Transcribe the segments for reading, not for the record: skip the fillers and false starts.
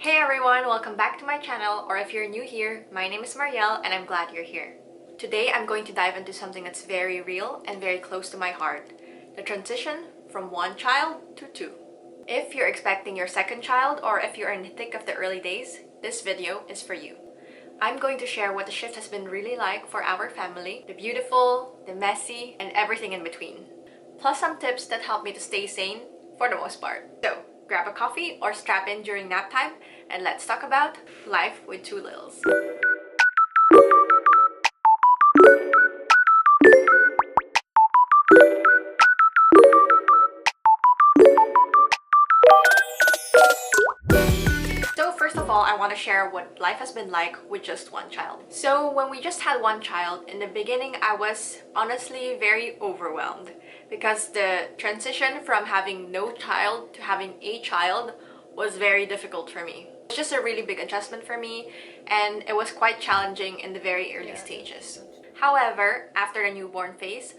Hey everyone, welcome back to my channel, or if you're new here, my name is Marielle and I'm glad you're here. Today I'm going to dive into something that's very real and very close to my heart, the transition from one child to two. If you're expecting your second child or if you're in the thick of the early days, this video is for you. I'm going to share what the shift has been really like for our family, the beautiful, the messy, and everything in between. Plus some tips that help me to stay sane for the most part. So, grab a coffee or strap in during nap time and let's talk about life with two littles. So first of all, I want to share what life has been like with just one child. So when we just had one child, in the beginning I was honestly very overwhelmed because the transition from having no child to having a child was very difficult for me. It was just a really big adjustment for me and it was quite challenging in the very early stages. However, after the newborn phase,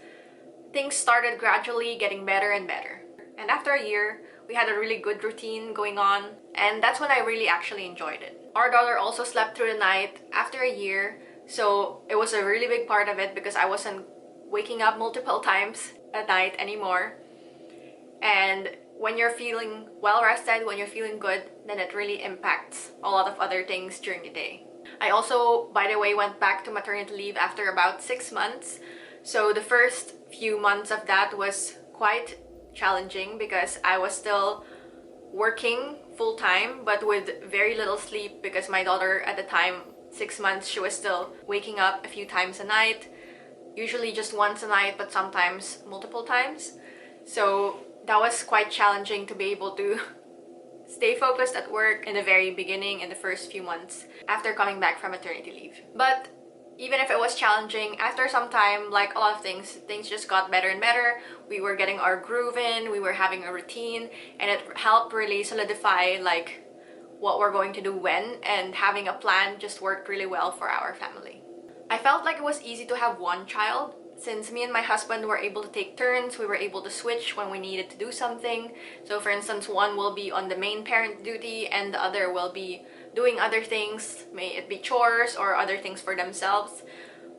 things started gradually getting better and better. And after a year, we had a really good routine going on, and that's when I really actually enjoyed it. Our daughter also slept through the night after a year, so it was a really big part of it because I wasn't waking up multiple times at night anymore. And when you're feeling well rested, when you're feeling good, then it really impacts a lot of other things during the day. I also, by the way, went back to maternity leave after about 6 months. So the first few months of that was quite challenging because I was still working full-time but with very little sleep because my daughter at the time, 6 months, she was still waking up a few times a night, usually just once a night but sometimes multiple times. So that was quite challenging to be able to stay focused at work in the very beginning, in the first few months after coming back from maternity leave. But even if it was challenging, after some time, like a lot of things just got better and better. We were getting our groove in, we were having a routine, and it helped really solidify like what we're going to do when, and having a plan just worked really well for our family. I felt like it was easy to have one child. Since me and my husband were able to take turns, we were able to switch when we needed to do something. So for instance, one will be on the main parent duty and the other will be doing other things, may it be chores or other things for themselves.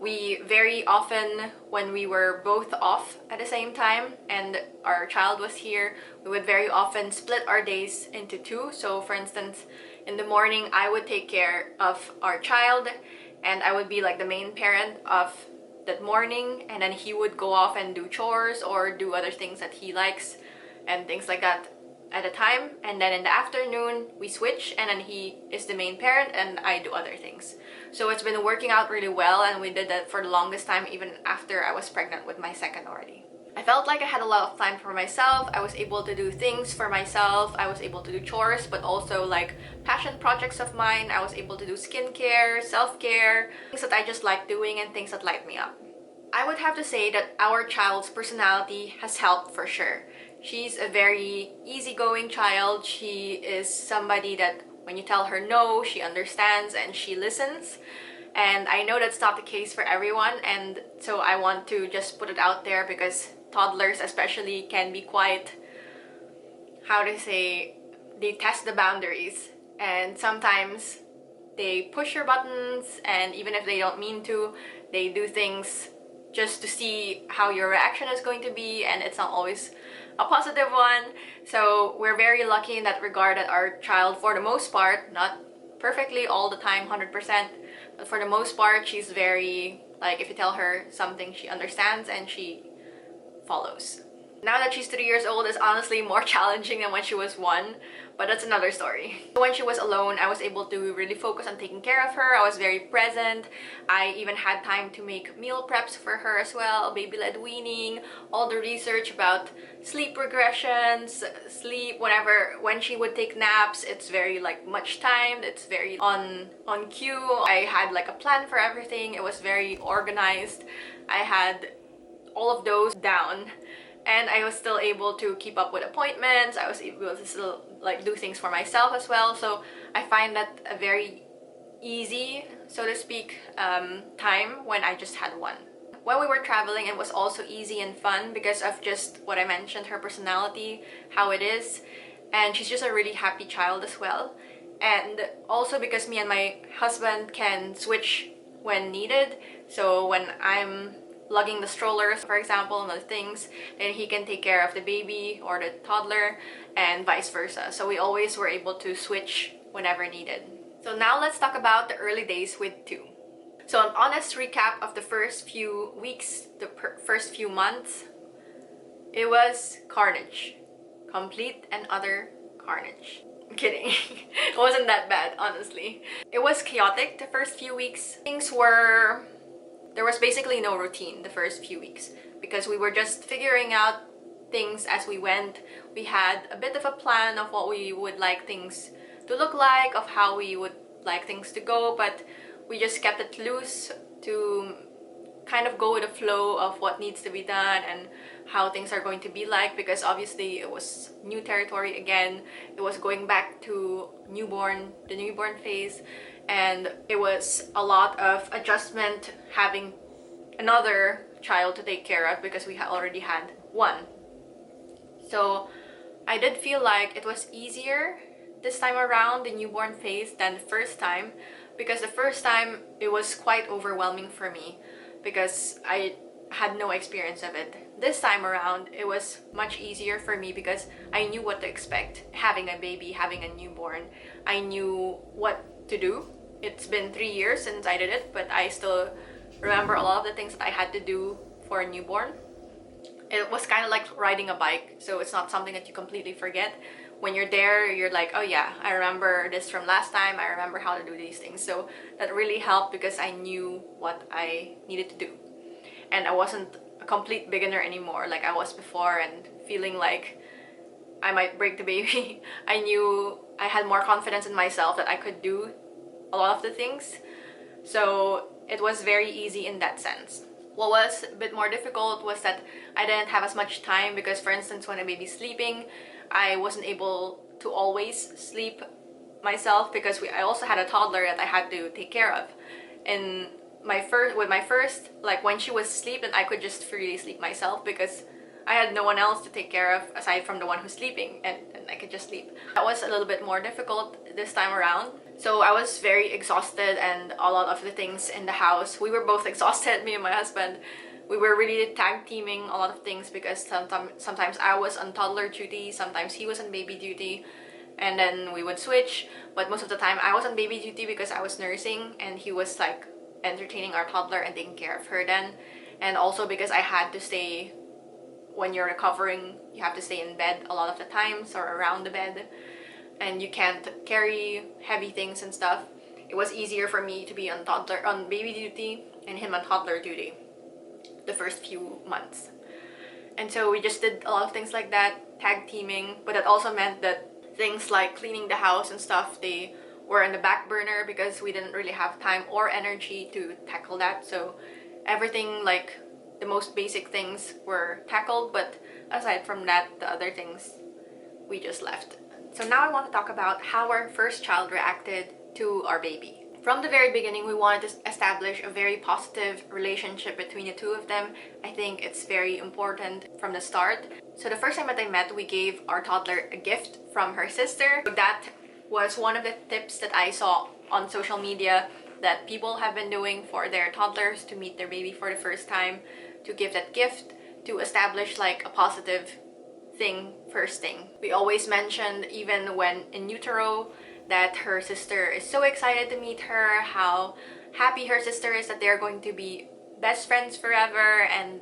We very often, when we were both off at the same time and our child was here, we would very often split our days into two. So for instance, in the morning I would take care of our child and I would be like the main parent of that morning, and then he would go off and do chores or do other things that he likes and things like that at a time. And then in the afternoon we switch and then he is the main parent and I do other things. So it's been working out really well and we did that for the longest time, even after I was pregnant with my second already. I felt like I had a lot of time for myself. I was able to do things for myself. I was able to do chores, but also like passion projects of mine. I was able to do skincare, self-care, things that I just like doing and things that light me up. I would have to say that our child's personality has helped for sure. She's a very easygoing child. She is somebody that when you tell her no, she understands and she listens. And I know that's not the case for everyone, and so I want to just put it out there because toddlers especially can be quite, how to say, they test the boundaries and sometimes they push your buttons, and even if they don't mean to, they do things just to see how your reaction is going to be, and it's not always a positive one. So we're very lucky in that regard that our child, for the most part, not perfectly all the time 100%, but for the most part she's very, like, if you tell her something she understands and she follows. Now that she's 3 years old, it's honestly more challenging than when she was 1, but that's another story. When she was alone, I was able to really focus on taking care of her. I was very present. I even had time to make meal preps for her as well, baby-led weaning, all the research about sleep regressions, sleep, when she would take naps, it's very like much timed, it's very on cue. I had like a plan for everything. It was very organized. I had all of those down. And I was still able to keep up with appointments. I was able to still like do things for myself as well. So I find that a very easy, so to speak, time when I just had one. When we were traveling, it was also easy and fun because of just what I mentioned, her personality, how it is. And she's just a really happy child as well. And also because me and my husband can switch when needed. So when I'm lugging the strollers, for example, and other things, then he can take care of the baby or the toddler, and vice versa. So we always were able to switch whenever needed. So now let's talk about the early days with two. So an honest recap of the first few weeks, the first few months, it was carnage. Complete and utter carnage. I'm kidding. It wasn't that bad, honestly. It was chaotic the first few weeks. There was basically no routine the first few weeks because we were just figuring out things as we went. We had a bit of a plan of what we would like things to look like, of how we would like things to go, but we just kept it loose to kind of go with the flow of what needs to be done and how things are going to be like, because obviously it was new territory again. It was going back to the newborn phase, and it was a lot of adjustment having another child to take care of because we already had one. So I did feel like it was easier this time around, the newborn phase, than the first time, because the first time it was quite overwhelming for me because I had no experience of it. This time around it was much easier for me because I knew what to expect. Having a baby, having a newborn, I knew what to do. It's been 3 years since I did it, but I still remember a lot of the things that I had to do for a newborn. It was kind of like riding a bike, so it's not something that you completely forget. When you're there, you're like, oh yeah, I remember this from last time, I remember how to do these things. So that really helped because I knew what I needed to do. And I wasn't a complete beginner anymore like I was before and feeling like I might break the baby. I knew I had more confidence in myself that I could do a lot of the things. So it was very easy in that sense. What was a bit more difficult was that I didn't have as much time because, for instance, when a baby's sleeping, I wasn't able to always sleep myself because I also had a toddler that I had to take care of. And with my first, like when she was asleep, then I could just freely sleep myself because I had no one else to take care of aside from the one who's sleeping, and I could just sleep. That was a little bit more difficult this time around. So I was very exhausted, and a lot of the things in the house, we were both exhausted, me and my husband. We were really tag teaming a lot of things because sometimes I was on toddler duty, sometimes he was on baby duty, and then we would switch. But most of the time I was on baby duty because I was nursing and he was like entertaining our toddler and taking care of her then. And also because I had to stay, when you're recovering, you have to stay in bed a lot of the times or around the bed, and you can't carry heavy things and stuff. It was easier for me to be on baby duty and him on toddler duty the first few months. And so we just did a lot of things like that, tag teaming, but that also meant that things like cleaning the house and stuff, they were in the back burner because we didn't really have time or energy to tackle that. So everything, like the most basic things, were tackled, but aside from that, the other things we just left. So now I want to talk about how our first child reacted to our baby. From the very beginning, we wanted to establish a very positive relationship between the two of them. I think it's very important from the start. So the first time that I met, we gave our toddler a gift from her sister. That was one of the tips that I saw on social media that people have been doing for their toddlers to meet their baby for the first time, to give that gift, to establish like a positive thing first thing. We always mentioned, even when in utero, that her sister is so excited to meet her, how happy her sister is that they're going to be best friends forever. And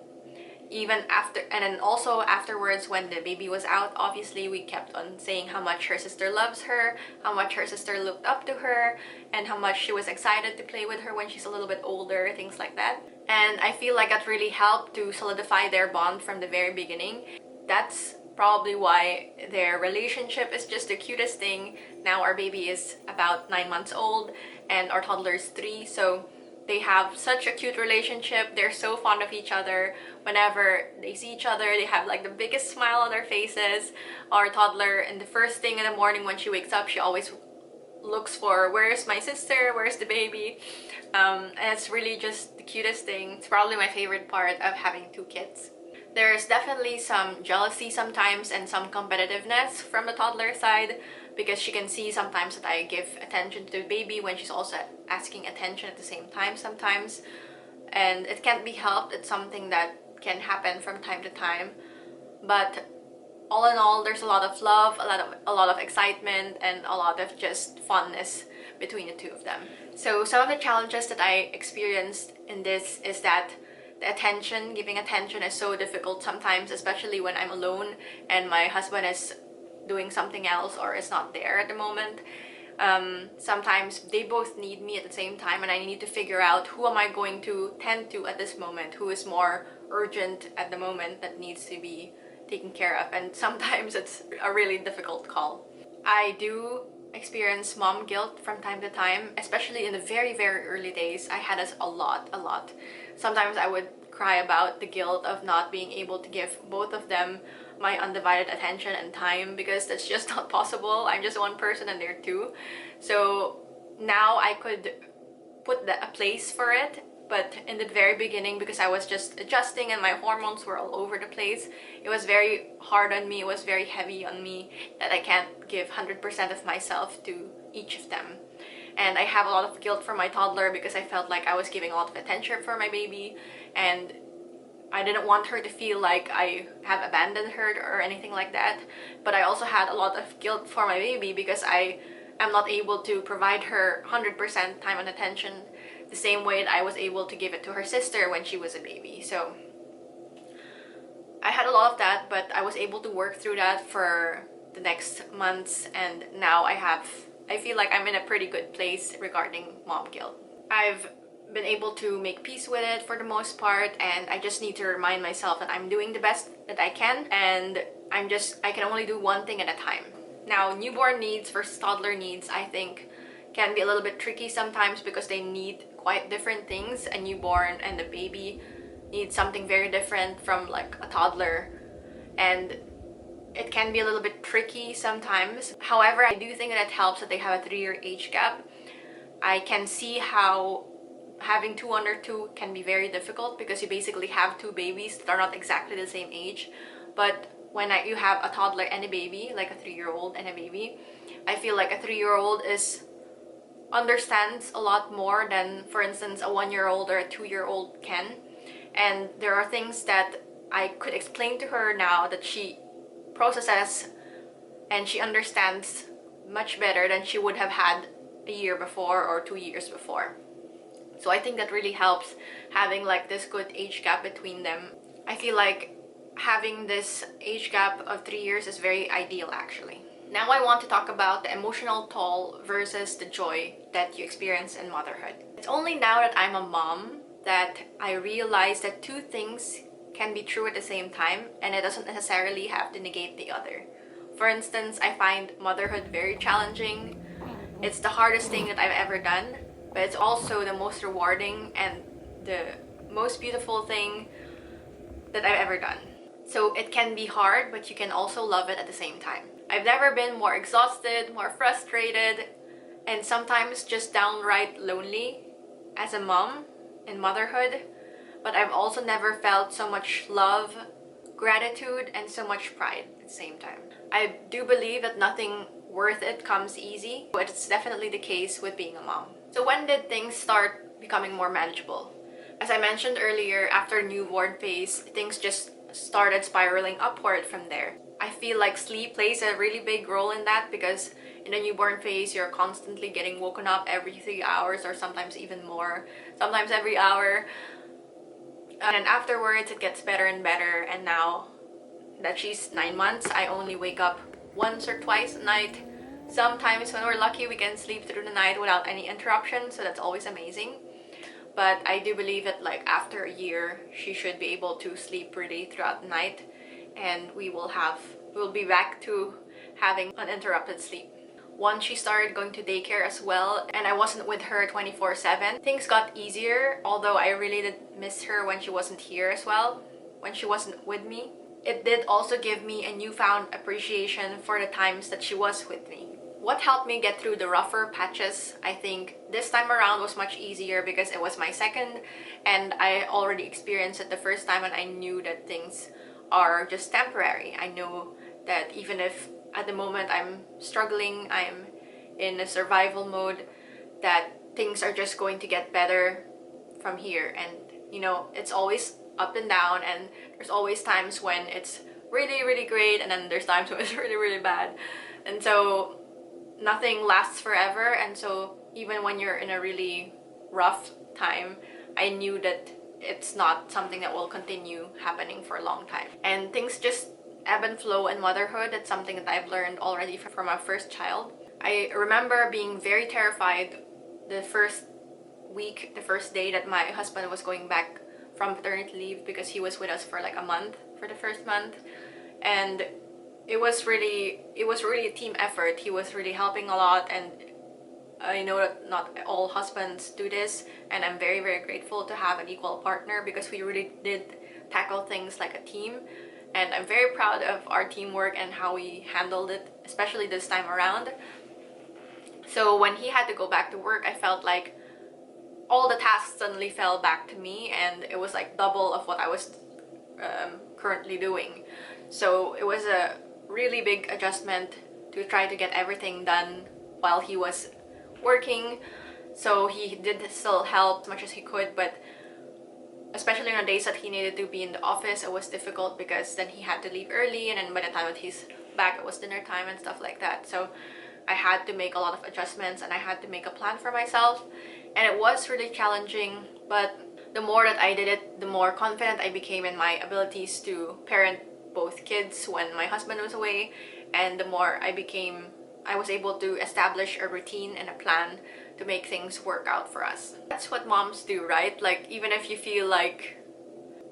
even after, and then also afterwards when the baby was out, obviously we kept on saying how much her sister loves her, how much her sister looked up to her, and how much she was excited to play with her when she's a little bit older, things like that. And I feel like that really helped to solidify their bond from the very beginning. That's probably why their relationship is just the cutest thing. Now our baby is about 9 months old and our toddler is 3, so they have such a cute relationship. They're so fond of each other. Whenever they see each other, they have like the biggest smile on their faces. Our toddler, and the first thing in the morning when she wakes up, she always looks for, where's my sister, where's the baby? And it's really just the cutest thing. It's probably my favorite part of having 2 kids. There's definitely some jealousy sometimes and some competitiveness from the toddler side because she can see sometimes that I give attention to the baby when she's also asking attention at the same time sometimes. And it can't be helped. It's something that can happen from time to time. But all in all, there's a lot of love, a lot of excitement, and a lot of just funness between the two of them. So some of the challenges that I experienced in this is that giving attention is so difficult sometimes, especially when I'm alone and my husband is doing something else or is not there at the moment. Sometimes they both need me at the same time, and I need to figure out who am I going to tend to at this moment, who is more urgent at the moment that needs to be taken care of, and sometimes it's a really difficult call. I do experience mom guilt from time to time, especially in the very early days. I had this a lot. Sometimes I would cry about the guilt of not being able to give both of them my undivided attention and time, because that's just not possible. I'm just one person and they're two. So now I could put a place for it, but in the very beginning, because I was just adjusting and my hormones were all over the place, it was very hard on me, it was very heavy on me that I can't give 100% of myself to each of them. And I have a lot of guilt for my toddler because I felt like I was giving a lot of attention for my baby, and I didn't want her to feel like I have abandoned her or anything like that. But I also had a lot of guilt for my baby because I am not able to provide her 100% time and attention the same way that I was able to give it to her sister when she was a baby. So I had a lot of that, but I was able to work through that for the next months, and now I feel like I'm in a pretty good place regarding mom guilt. I've been able to make peace with it for the most part, and I just need to remind myself that I'm doing the best that I can, and I can only do one thing at a time. Now, newborn needs versus toddler needs, I think, can be a little bit tricky sometimes because they need quite different things. A newborn and a baby need something very different from like a toddler, and it can be a little bit tricky sometimes. However, I do think that it helps that they have a 3-year age gap. I can see how having two under two can be very difficult because you basically have two babies that are not exactly the same age. But when you have a toddler and a baby, like a 3-year-old and a baby, I feel like a 3-year-old understands a lot more than, for instance, a 1-year-old or a 2-year-old can. And there are things that I could explain to her now that she processes and she understands much better than she would have had a year before or 2 years before. So I think that really helps having like this good age gap between them. I feel like having this age gap of 3 years is very ideal actually. Now I want to talk about the emotional toll versus the joy that you experience in motherhood. It's only now that I'm a mom that I realize that two things can be true at the same time, and it doesn't necessarily have to negate the other. For instance, I find motherhood very challenging. It's the hardest thing that I've ever done, but it's also the most rewarding and the most beautiful thing that I've ever done. So it can be hard, but you can also love it at the same time. I've never been more exhausted, more frustrated, and sometimes just downright lonely as a mom in motherhood. But I've also never felt so much love, gratitude, and so much pride at the same time. I do believe that nothing worth it comes easy, but it's definitely the case with being a mom. So when did things start becoming more manageable? As I mentioned earlier, after newborn phase, things just started spiraling upward from there. I feel like sleep plays a really big role in that because in the newborn phase, you're constantly getting woken up every 3 hours or sometimes even more, sometimes every hour. And then afterwards, it gets better and better. And now that she's 9 months, I only wake up once or twice a night. Sometimes when we're lucky, we can sleep through the night without any interruption, so that's always amazing. But I do believe that like after a year, she should be able to sleep pretty throughout the night, and we'll be back to having uninterrupted sleep. Once she started going to daycare as well, and I wasn't with her 24/7, things got easier, although I really did miss her when she wasn't here as well, when she wasn't with me. It did also give me a newfound appreciation for the times that she was with me. What helped me get through the rougher patches, I think, this time around was much easier because it was my second, and I already experienced it the first time, and I knew that things are just temporary. I know that even if at the moment I'm struggling, I'm in a survival mode, that things are just going to get better from here. And you know, it's always up and down, and there's always times when it's really, really great, and then there's times when it's really, really bad. And so nothing lasts forever, and so even when you're in a really rough time, I knew that it's not something that will continue happening for a long time. And things just ebb and flow in motherhood. It's something that I've learned already from our first child. I remember being very terrified the first week, the first day that my husband was going back from paternity leave, because he was with us for like a month, for the first month. And it was really a team effort. He was really helping a lot, and I know that not all husbands do this, and I'm very, very grateful to have an equal partner, because we really did tackle things like a team. And I'm very proud of our teamwork and how we handled it, especially this time around. So when he had to go back to work, I felt like all the tasks suddenly fell back to me, and it was like double of what I was currently doing. So it was a really big adjustment to try to get everything done while he was working. So he did still help as much as he could, but especially on days that he needed to be in the office, it was difficult, because then he had to leave early, and then by the time that he's back, it was dinner time and stuff like that. So I had to make a lot of adjustments, and I had to make a plan for myself, and it was really challenging. But the more that I did it, the more confident I became in my abilities to parent both kids when my husband was away, and the more I was able to establish a routine and a plan to make things work out for us. That's what moms do, right? Like, even if you feel like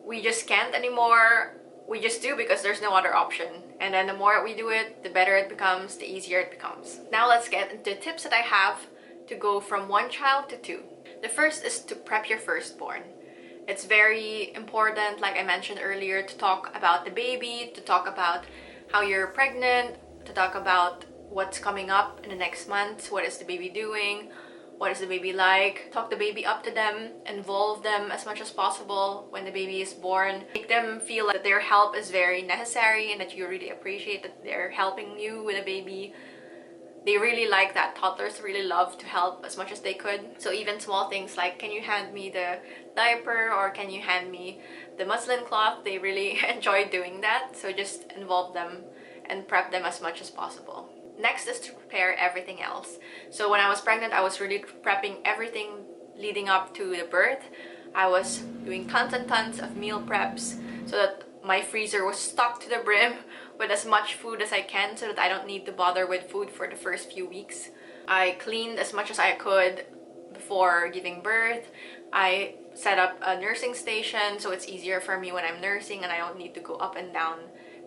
we just can't anymore, we just do, because there's no other option. And then the more we do it, the better it becomes, the easier it becomes. Now let's get into tips that I have to go from one child to two. The first is to prep your firstborn. It's very important, like I mentioned earlier, to talk about the baby, to talk about how you're pregnant, to talk about what's coming up in the next months, what is the baby doing, what is the baby like. Talk the baby up to them, involve them as much as possible when the baby is born. Make them feel that their help is very necessary, and that you really appreciate that they're helping you with a baby. They really like that. Toddlers really love to help as much as they could. So even small things like, can you hand me the diaper, or can you hand me the muslin cloth, they really enjoy doing that. So just involve them and prep them as much as possible. Next is to prepare everything else. So when I was pregnant, I was really prepping everything leading up to the birth. I was doing tons and tons of meal preps, so that my freezer was stocked to the brim with as much food as I can, so that I don't need to bother with food for the first few weeks. I cleaned as much as I could before giving birth. I set up a nursing station, so it's easier for me when I'm nursing, and I don't need to go up and down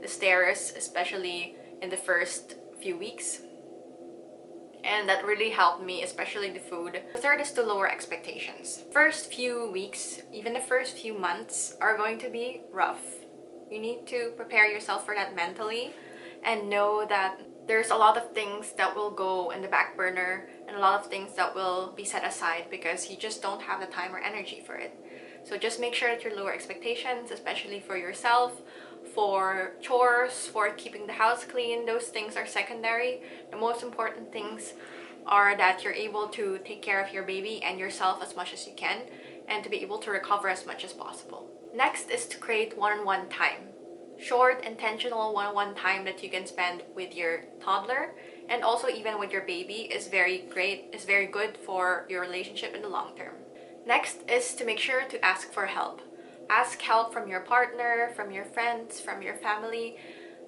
the stairs, especially in the first few weeks. And that really helped me, especially the food. The third is to lower expectations. First few weeks, even the first few months, are going to be rough. You need to prepare yourself for that mentally, and know that there's a lot of things that will go in the back burner, and a lot of things that will be set aside, because you just don't have the time or energy for it. So just make sure that you lower expectations, especially for yourself, for chores, for keeping the house clean. Those things are secondary. The most important things are that you're able to take care of your baby and yourself as much as you can, and to be able to recover as much as possible. Next is to create one-on-one time. Short, intentional one-on-one time that you can spend with your toddler, and also even with your baby, is very great, is very good for your relationship in the long term. Next is to make sure to ask for help. Ask help from your partner, from your friends, from your family.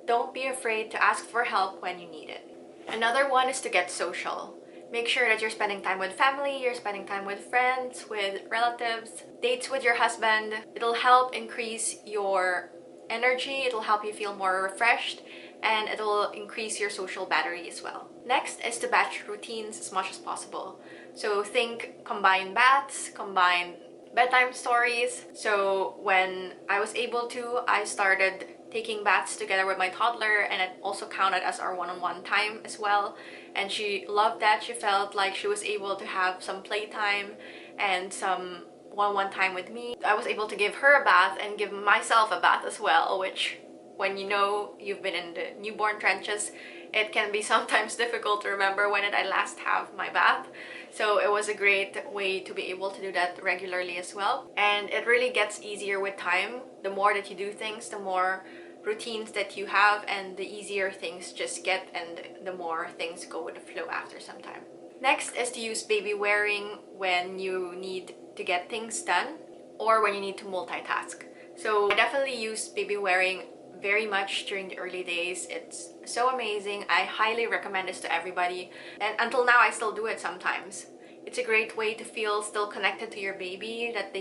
Don't be afraid to ask for help when you need it. Another one is to get social. Make sure that you're spending time with family, you're spending time with friends, with relatives, dates with your husband. It'll help increase your energy, it'll help you feel more refreshed, and it'll increase your social battery as well. Next is to batch routines as much as possible. So think combined baths, combined bedtime stories. So when I was able to, I started taking baths together with my toddler, and it also counted as our one-on-one time as well. And she loved that. She felt like she was able to have some playtime and some one-on-one time with me. I was able to give her a bath and give myself a bath as well, which when you know you've been in the newborn trenches, it can be sometimes difficult to remember when did I last have my bath. So it was a great way to be able to do that regularly as well. And it really gets easier with time. The more that you do things, the more routines that you have, and the easier things just get, and the more things go with the flow after some time. Next is to use baby wearing when you need to get things done or when you need to multitask. So I definitely use baby wearing very much during the early days. It's so amazing. I highly recommend this to everybody, and until now I still do it sometimes. It's a great way to feel still connected to your baby, that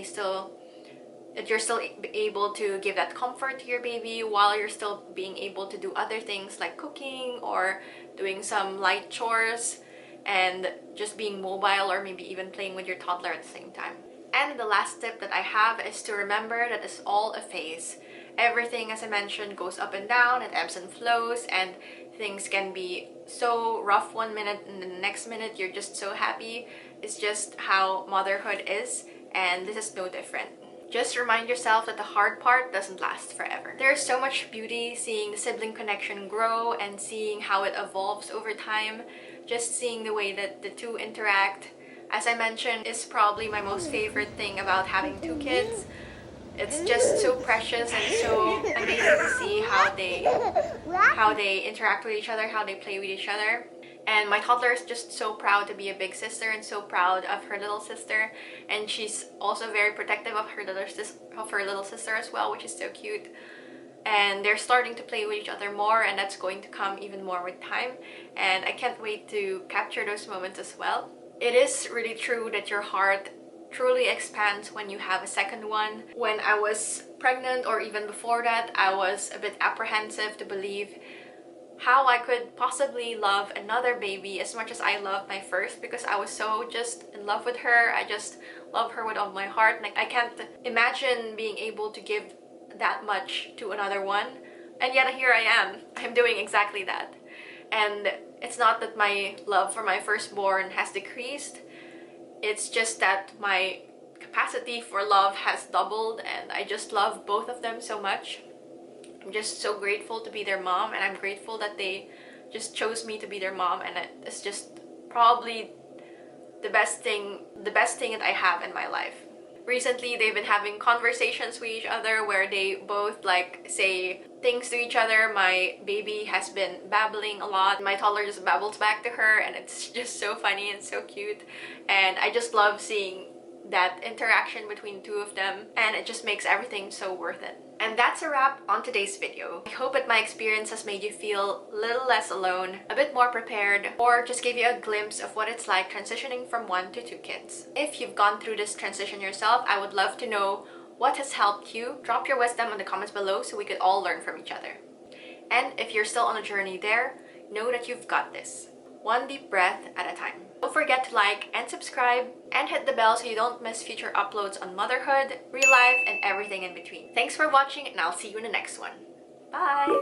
you're still able to give that comfort to your baby while you're still being able to do other things like cooking or doing some light chores and just being mobile, or maybe even playing with your toddler at the same time. And the last tip that I have is to remember that it's all a phase. Everything, as I mentioned, goes up and down, it ebbs and flows, and things can be so rough one minute and the next minute you're just so happy. It's just how motherhood is, and this is no different. Just remind yourself that the hard part doesn't last forever. There's so much beauty seeing the sibling connection grow and seeing how it evolves over time. Just seeing the way that the two interact, as I mentioned, is probably my most favorite thing about having two kids. It's just so precious and so amazing to see how they interact with each other, how they play with each other. And my toddler is just so proud to be a big sister and so proud of her little sister, and she's also very protective of her little sister as well, which is so cute. And they're starting to play with each other more, and that's going to come even more with time, and I can't wait to capture those moments as well. It is really true that your heart truly expands when you have a second one. When I was pregnant, or even before that, I was a bit apprehensive to believe how I could possibly love another baby as much as I loved my first, because I was so just in love with her. I just love her with all my heart. Like, I can't imagine being able to give that much to another one, and yet here I am. I'm doing exactly that. And it's not that my love for my firstborn has decreased, it's just that my capacity for love has doubled, and I just love both of them so much. I'm just so grateful to be their mom, and I'm grateful that they just chose me to be their mom, and it's just probably the best thing that I have in my life. Recently, they've been having conversations with each other where they both like say things to each other. My baby has been babbling a lot. My toddler just babbles back to her, and it's just so funny and so cute. And I just love seeing that interaction between two of them, and it just makes everything so worth it. And that's a wrap on today's video. I hope that my experience has made you feel a little less alone, a bit more prepared, or just gave you a glimpse of what it's like transitioning from 1 to 2 kids. If you've gone through this transition yourself, I would love to know what has helped you. Drop your wisdom in the comments below so we could all learn from each other. And if you're still on a journey there, know that you've got this. One deep breath at a time. Don't forget to like and subscribe, and hit the bell so you don't miss future uploads on motherhood, real life, and everything in between. Thanks for watching, and I'll see you in the next one. Bye!